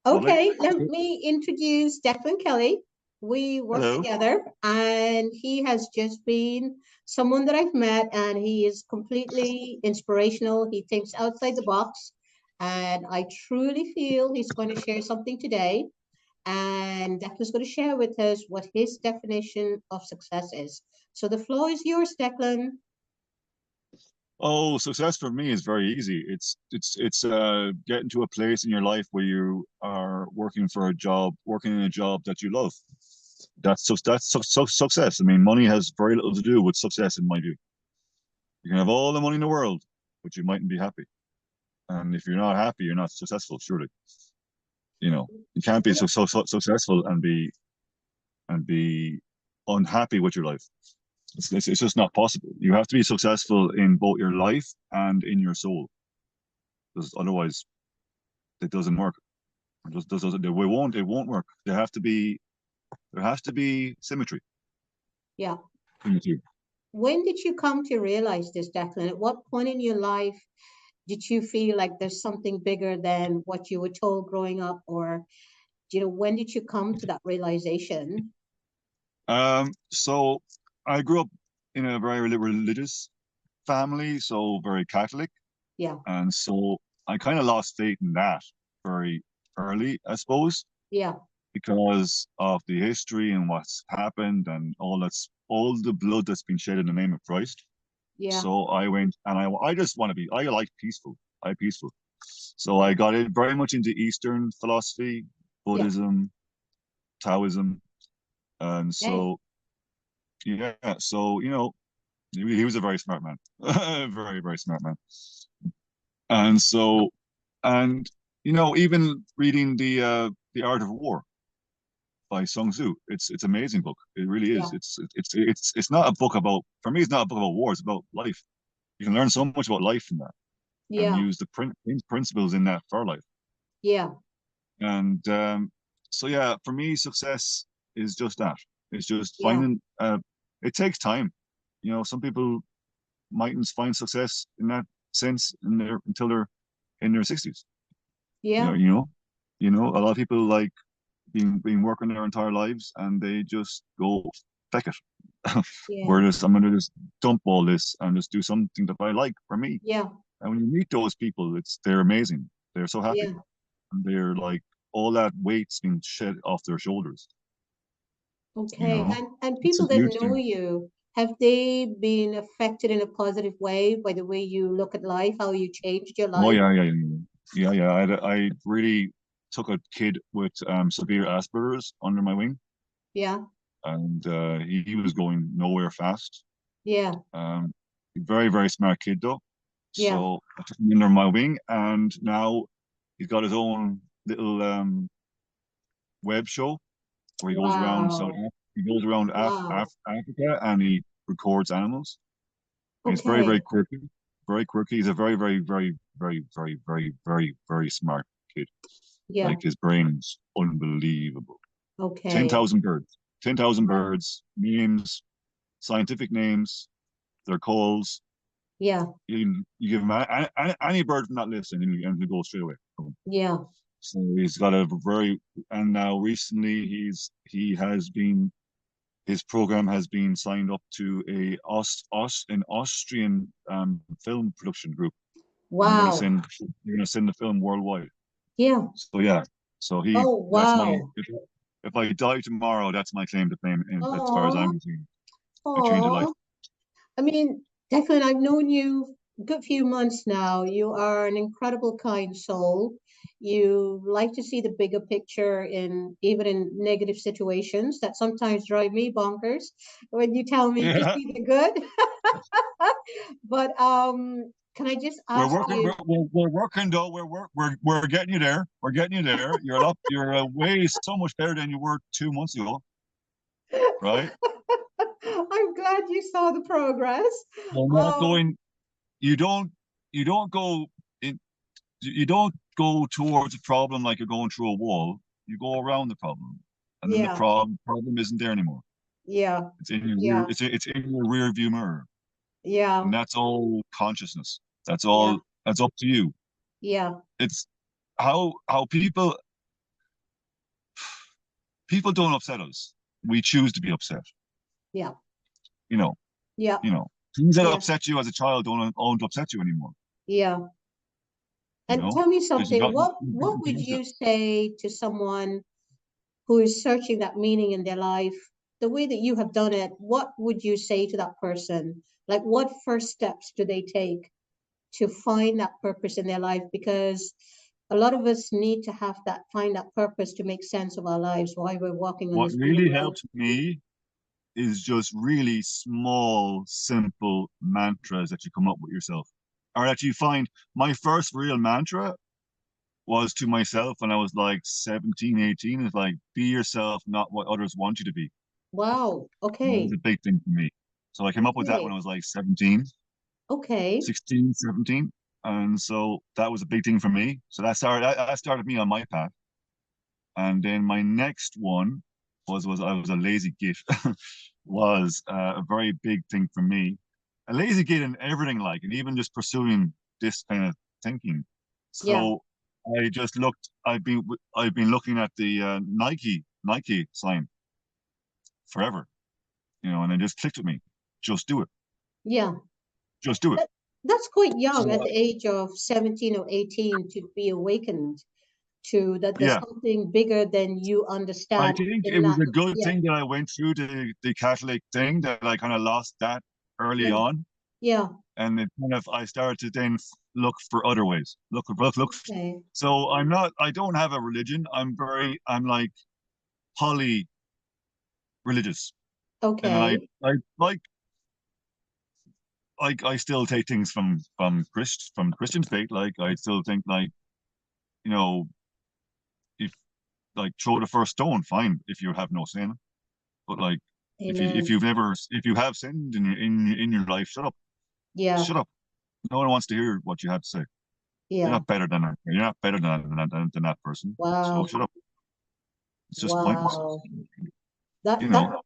Lovely. Okay, let me introduce Declan Kelly. We work Hello. together, and he has just been someone that I've met, and he is completely inspirational. He thinks outside the box, and I truly feel he's going to share something today. And Declan's going to share with us what his definition of success is. So the floor is yours, Declan. Oh, success for me is very easy. It's getting to a place in your life where you are working for a job, working in a job that you love. That's success. I mean, money has very little to do with success in my view. You can have all the money in the world, but you mightn't be happy. And if you're not happy, you're not successful, surely. You can't be so successful and be unhappy with your life. It's just not possible. You have to be successful in both your life and in your soul, because otherwise it doesn't work. It won't work. There has to be symmetry Yeah. in the two. When did you come to realize this, Declan? At what point in your life did you feel like there's something bigger than what you were told growing up? Or, when did you come to that realization? So I grew up in a very religious family, so very Catholic, Yeah, and so I kind of lost faith in that very early, I suppose, yeah, because of the history and what's happened and all the blood that's been shed in the name of Christ. yeah. So I went and I just want to be, I like peaceful. I peaceful. So I got in very much into Eastern philosophy, Yeah. Buddhism, Taoism. And Hey, so, yeah, so, he was a very smart man, very, very smart man. And so, and, even reading the Art of War by Sun Tzu, it's an amazing book. It really yeah, is. It's not a book about, for me, it's not a book about war. It's about life. You can learn so much about life from that and yeah, use the principles in that for life. yeah, And so, yeah, for me, success is just that. It's just yeah, finding. It takes time. Some people mightn't find success in that sense until they're in their 60s. You know, yeah, you know, a lot of people like being working their entire lives and they just go feck it. yeah, Whereas I'm gonna just dump all this and just do something that I like for me. yeah, And when you meet those people, they're amazing. They're so happy. yeah. And they're like all that weight's been shed off their shoulders. You Okay. know, And it's a people that huge know thing. you, have they been affected in a positive way by the way you look at life, how you changed your Oh life? yeah, yeah, yeah, yeah, yeah. I really took a kid with severe Asperger's under my wing, Yeah, and he was going nowhere fast. yeah, Um, very, very smart kid though. yeah. So I took him under my wing, and now he's got his own little web show where he goes around. Wow. He goes around Wow. Africa and he records animals. And he's very, very Okay. quirky. Very quirky. He's a very, very, very, very, very, very, very, very smart kid. Yeah. Like his brain's unbelievable. Okay. 10,000 birds. 10,000 Wow. birds, names, scientific names, their calls. Yeah. You give him any bird from that list and he'll go straight away. Yeah. So he's got a very, and now recently he has been, his program has been signed up to an Austrian film production group, and Wow. they're gonna send the film worldwide. Yeah. So yeah, so Oh, that's my, wow. if I die tomorrow, that's my claim to fame, and as far as I'm Oh, concerned, I changed a life. oh. I mean, Declan, I've known you a good few months now. You are an incredible, kind soul. You like to see the bigger picture in even in negative situations that sometimes drive me bonkers when you tell me to Yeah, see the good. But can I just we're ask working. you? We're working though. We're getting you there. We're getting you there. You're up. You're way so much better than you were 2 months ago, right? I'm glad you saw the progress. You're not Um, going. You don't. You don't go in. You don't go towards a problem like you're going through a wall. You go around the problem, and then the yeah, problem isn't there anymore. yeah, It's in your rear. yeah, It's in your rear view mirror, yeah, and that's all consciousness. That's yeah, all. That's up to you. yeah, It's how people. people don't upset us. We choose to be upset. Yeah. You know, Yeah. you know, things that Yeah. upset you as a child don't upset you anymore. Yeah. You And know, tell me because you something, got what you would changed it. you say to someone who is searching that meaning in their life, the way that you have done it? What would you say to that person? Like, what first steps do they take to find that purpose in their life? Because a lot of us need to have that, find that purpose to make sense of our lives while we're walking on What this human really road. helped me is just really small, simple mantras that you come up with yourself, or that you find. My first real mantra was to myself when I was like 17, 18. Is like, be yourself, not what others want you to be. Wow. And that was Okay. a big thing for me. So I came up with that when Okay. I was like 17, Okay. 16, 17. And so that was a big thing for me. So that started me on my path. And then my next one was I was a lazy git was a very big thing for me. A lazy git in everything, like, and even just pursuing this kind of thinking. Yeah. So I just looked. I've been looking at the Nike sign forever, and it just clicked with me. Just do it. Yeah. Just do it. That, that's quite So young at the age of 17 or 18 to be awakened to that there's yeah, something bigger than you I understand think it in was that. a good Yeah. thing that I went through the Catholic thing, that I kind of lost that early Yeah. on, Yeah. and it kind of I started to then look for other ways. Look. Okay. So I don't have a religion. I'm like poly religious, and Okay. I like I still take things from Christian faith. Like, I still think, like, you know if, like, throw the first stone, fine, if you have no sin. But, like, Amen. if you have sinned in your life, shut up. Yeah. Shut up. No one wants to hear what you have to say. You're Yeah. not better than that. You're not better than that person. So Wow. shut up. It's just pointless. Wow. You That know.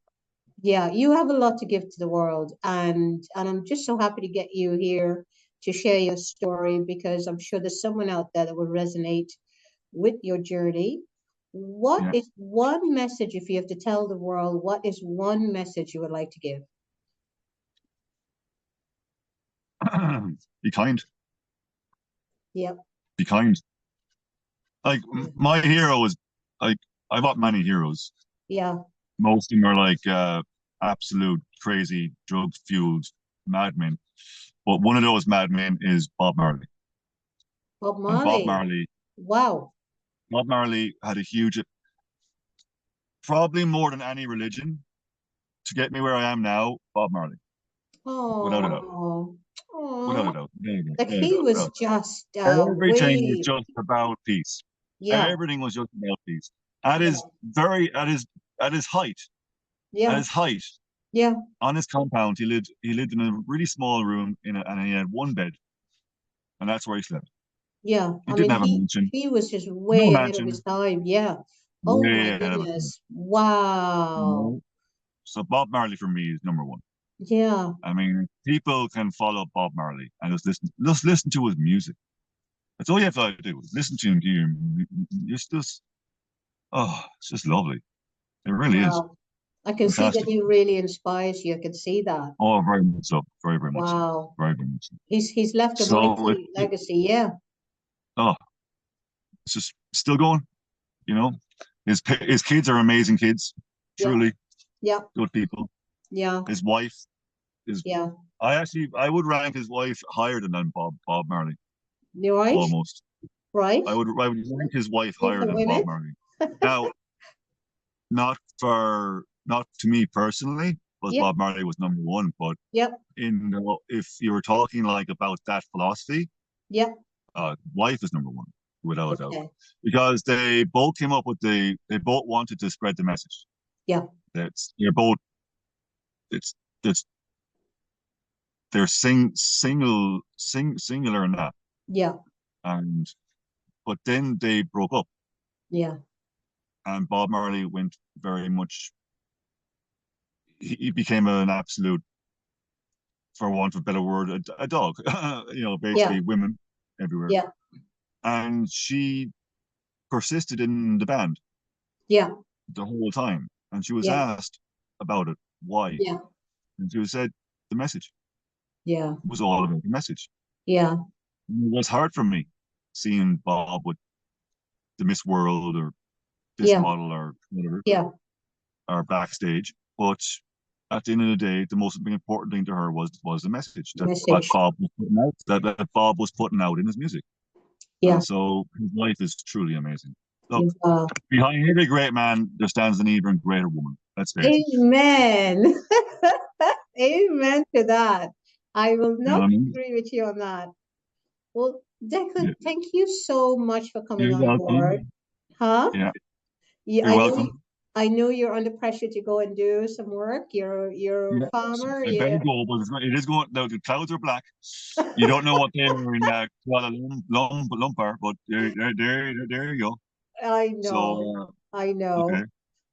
yeah, you have a lot to give to the world, and I'm just so happy to get you here to share your story because I'm sure there's someone out there that will resonate with your journey. What Yeah. is one message, if you have to tell the world, what is one message you would like to give? Be kind. Yep. Be kind. Like, Yeah. my hero is, like, I've got many heroes. Yeah. Most of them are like absolute crazy drug fueled madmen. But one of those madmen is Bob Marley. Bob And Bob Marley. Marley, Wow. Bob Marley had a huge, probably more than any religion, to get me where I am now. Bob Marley, without a doubt, Oh. without a Oh. doubt, Like he was without just a doubt. Everything was way. just about peace. Yeah. Everything was just about peace. At Yeah. his very at his height, at Yeah. his height, Yeah. on his compound, he lived in a really small room, and he had one bed, and that's where he slept. Yeah, He I didn't mean have a mansion, he was just no way ahead of his mansion, time. Yeah. Oh my way ahead of his time. goodness. Wow. So Bob Marley for me is number one. Yeah. I mean, people can follow Bob Marley and just listen to his music. That's all you have to do. Listen to him. It's just lovely. It really is Wow. I can see that fantastic. he really inspires you. I can see that. Oh, very much so. Very, very much so. Wow. Very, very much so. He's left a So mighty legacy. Yeah. oh, it's just still going. You know, his kids are amazing kids. Yeah. Truly Yeah. good people. Yeah. His wife is. Yeah. I would rank his wife higher than Bob Marley, You right? almost. Right? I would rank his wife With higher the than women? Bob Marley. Now, not to me personally, but Yep. Bob Marley was number one. But Yep. if you were talking, like, about that philosophy, Yep. wife is number one, without a doubt, Okay. because they both wanted to spread the message. Yeah. That's they're both it's it's they're singular in that, Yeah. and but then they broke up, Yeah. and Bob Marley went very much. He became an absolute, for want of a better word, a dog. Yeah. Basically women everywhere. Yeah. And she persisted in the band. Yeah. the whole time. And she was Yeah. asked about it, why? Yeah. And she said, the message Yeah. was all about the message. Yeah. And it was hard for me seeing Bob with the Miss World or this Yeah. model or whatever, Yeah. or backstage. But at the end of the day, the most important thing to her was the message that Message. Bob was putting out, that Bob was putting out in his music. Yeah. And so his life is truly amazing. Look, Uh, behind every great man, there stands an even greater woman. Let's face it. Amen. Amen to that. I will You know not what I mean? disagree with you on that. Well, Declan, Yeah. thank you so much for coming You're on board. welcome. Huh? Yeah, Yeah, you're welcome. I know you're under pressure to go and do some work. You're a Yeah. farmer. I better Yeah, go, but it is going. Now the clouds are black. You don't know what they are in Kuala Lumpur, but there you go. I So know. I know. okay,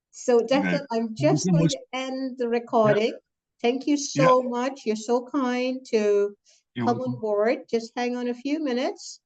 So, okay. Declan, I'm Thank you just so going much. to end the Yeah, recording. Thank you yeah. so much. You're so kind to You're come on welcome. board. Just hang on a few minutes.